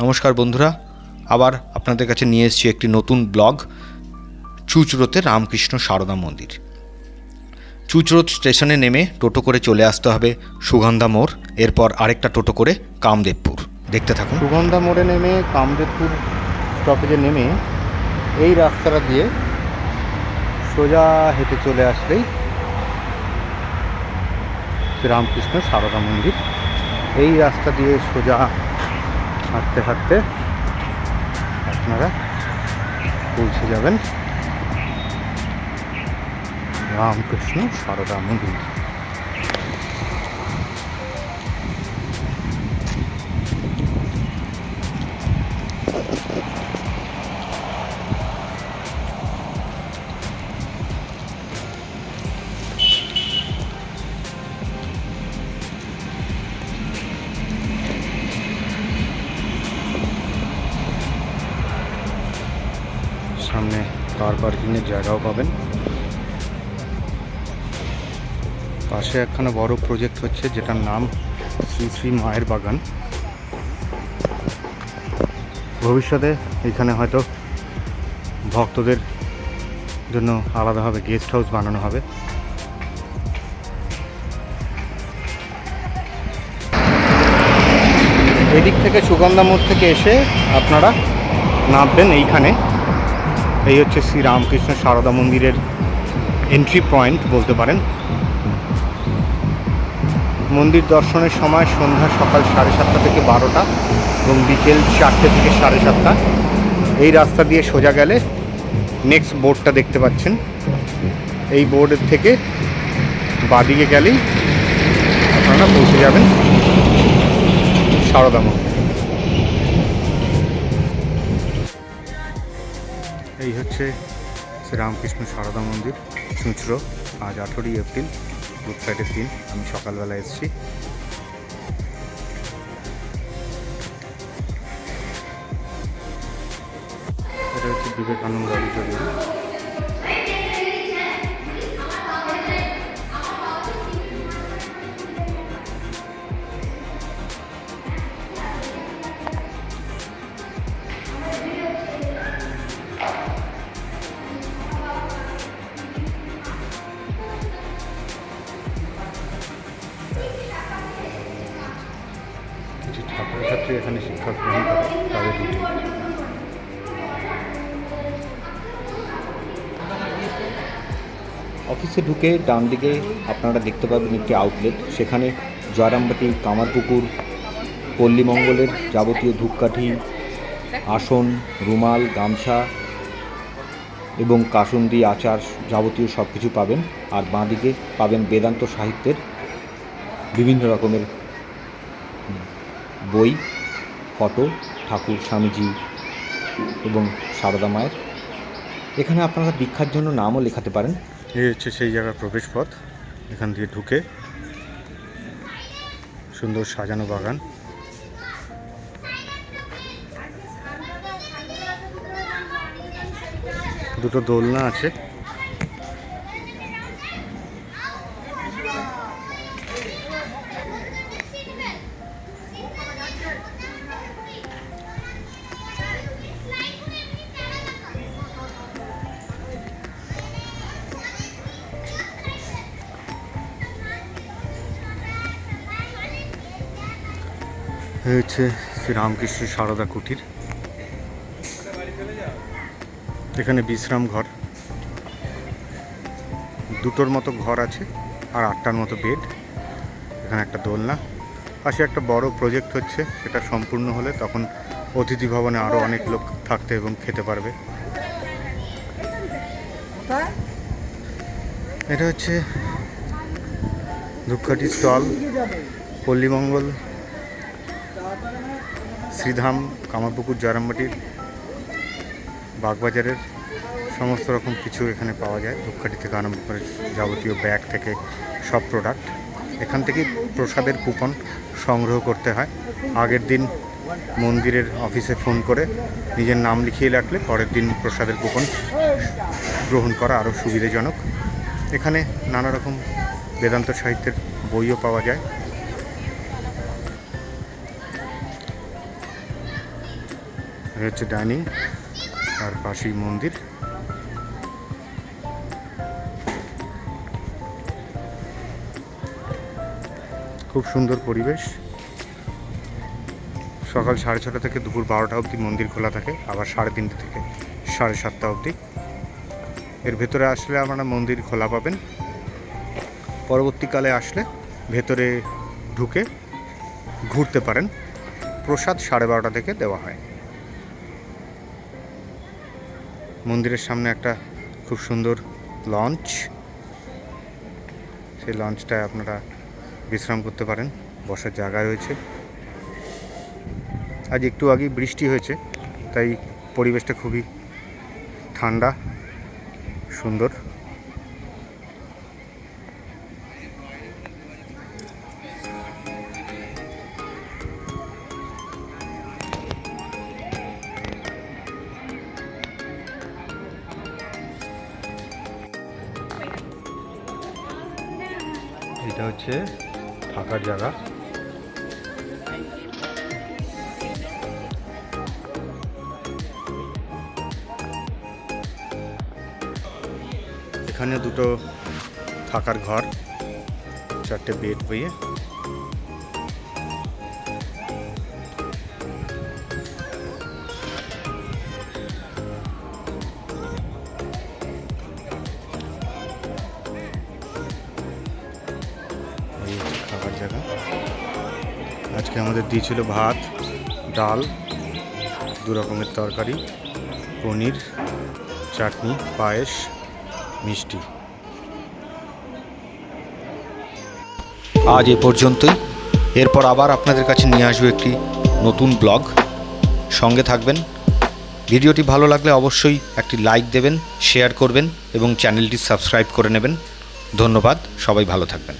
নমস্কার বন্ধুরা, আবার আপনাদের কাছে নিয়ে এসেছি একটি নতুন ব্লগ। চুঁচুড়োতে রামকৃষ্ণ সারদা মন্দির। চুঁচুড়ো স্টেশনে নেমে টোটো করে চলে আসতে হবে সুগন্ধা মোড়, এরপর আরেকটা টোটো করে কামদেবপুর। দেখতে থাকুন। সুগন্ধা মোড়ে নেমে কামদেবপুর স্টপেজে নেমে এই রাস্তাটা দিয়ে সোজা হেঁটে চলে আসলেই শ্রীরামকৃষ্ণ সারদা মন্দির। এই রাস্তা দিয়ে সোজা হাঁটতে হাঁটতে আপনারা পৌঁছে যাবেন রামকৃষ্ণ সারদা মন্দির। সামনে কার পার্কিংয়ের জায়গাও পাবেন। পাশে একখানা বড় প্রজেক্ট হচ্ছে, যেটার নাম শ্রী শ্রী মায়ের বাগান। ভবিষ্যতে এখানে হয়তো ভক্তদের জন্য আলাদাভাবে গেস্ট হাউস বানানো হবে। এদিক থেকে সুগন্ধা মোড় থেকে এসে আপনারা নামবেন এইখানে। এই হচ্ছে শ্রী রামকৃষ্ণ সারদা মন্দিরের এন্ট্রি পয়েন্ট বলতে পারেন। মন্দির দর্শনের সময় সন্ধ্যা সকাল 7:30 থেকে 12টা এবং বিকেল 4টে থেকে 7:30। এই রাস্তা দিয়ে সোজা গেলে নেক্সট বোর্ডটা দেখতে পাচ্ছেন, এই বোর্ডের থেকে বাদিকে গেলেই আপনারা পৌঁছে যাবেন সারদা মন্দির। এই হচ্ছে শ্রীরামকৃষ্ণ সারদা মন্দির, চুঁচুড়ো। আজ 18ই এপ্রিল, গুড ফ্রাইডের দিন। আমি সকালবেলা এসেছি। এটা হচ্ছে বিবেকানন্দ অডিটোরিয়াম। কিছু ছাত্রছাত্রী এখানে শিক্ষা গ্রহণ করে, তাদের রুটিন। অফিসে ঢুকে ডান দিকে আপনারা দেখতে পাবেন একটি আউটলেট। সেখানে জয়রামবাটি, কামারপুকুর, পল্লীমঙ্গলের যাবতীয় ধূপকাঠি, আসন, রুমাল, গামছা এবং কাসুন্দি, আচার যাবতীয় সব কিছু পাবেন। আর বাঁদিকে পাবেন বেদান্ত সাহিত্যের বিভিন্ন রকমের বই, ফটো, ঠাকুর, স্বামীজি এবং সারদা মায়ের। এখানে আপনারা দীক্ষার জন্য নামও লেখাতে পারেন। এই হচ্ছে সেই জায়গার প্রবেশ পথ। এখান দিয়ে ঢুকে সুন্দর সাজানো বাগান। দুটো দোলনা আছে। এই হচ্ছে শ্রী রামকৃষ্ণ সারদা কুটির। এখানে বিশ্রাম ঘর, দুটোর মতো ঘর আছে আর 8টার মতো বেড। এখানে একটা দোলনা। পাশে একটা বড় প্রজেক্ট হচ্ছে, সেটা সম্পূর্ণ হলে তখন অতিথি ভবনে আরও অনেক লোক থাকতে এবং খেতে পারবে। এটা হচ্ছে ধূপকাঠি স্টল। পল্লীমঙ্গল, শ্রীধাম, কামারপুকুর, জয়রামবাটির, বাগবাজারের সমস্ত রকম কিছু এখানে পাওয়া যায়। ধূপকাঠি থেকে আরম্ভ করে যাবতীয় ব্যাগ থেকে সব প্রোডাক্ট। এখান থেকে প্রসাদের কুপন সংগ্রহ করতে হয়। আগের দিন মন্দিরের অফিসে ফোন করে নিজের নাম লিখিয়ে রাখলে পরের দিন প্রসাদের কুপন গ্রহণ করা আরও সুবিধাজনক। এখানে নানা রকম বেদান্ত সাহিত্যের বইও পাওয়া যায়। এই হচ্ছে ডাইনিং, তার পাশেই মন্দির। খুব সুন্দর পরিবেশ। সকাল 6:30 থেকে দুপুর 12টা অবধি মন্দির খোলা থাকে, আবার 3:30 থেকে 7:30 অবধি। এর ভেতরে আসলে আপনারা মন্দির খোলা পাবেন। পরবর্তীকালে আসলে ভেতরে ঢুকে ঘুরতে পারেন। প্রসাদ 12:30 থেকে দেওয়া হয়। মন্দিরের সামনে একটা খুব সুন্দর লঞ্চ, সেই লঞ্চটায় আপনারা বিশ্রাম করতে পারেন, বসার জায়গা রয়েছে। আজ একটু আগেই বৃষ্টি হয়েছে, তাই পরিবেশটা খুবই ঠান্ডা সুন্দর। এটা হচ্ছে থাকার জায়গা। এখানে দুটো থাকার ঘর, 4টে বেড বইয়ে। এই হচ্ছে খাবার জায়গা। আজকে আমাদের দিয়েছিল ভাত, ডাল, 2 রকমের তরকারি, পনির, চাটনি, পায়েস, মিষ্টি। আজ এ পর্যন্তই। এরপর আবার আপনাদের কাছে নিয়ে আসবো একটি নতুন ব্লগ। সঙ্গে থাকবেন। ভিডিওটি ভালো লাগলে অবশ্যই একটি লাইক দেবেন, শেয়ার করবেন এবং চ্যানেলটি সাবস্ক্রাইব করে নেবেন। ধন্যবাদ, সবাই ভালো থাকবেন।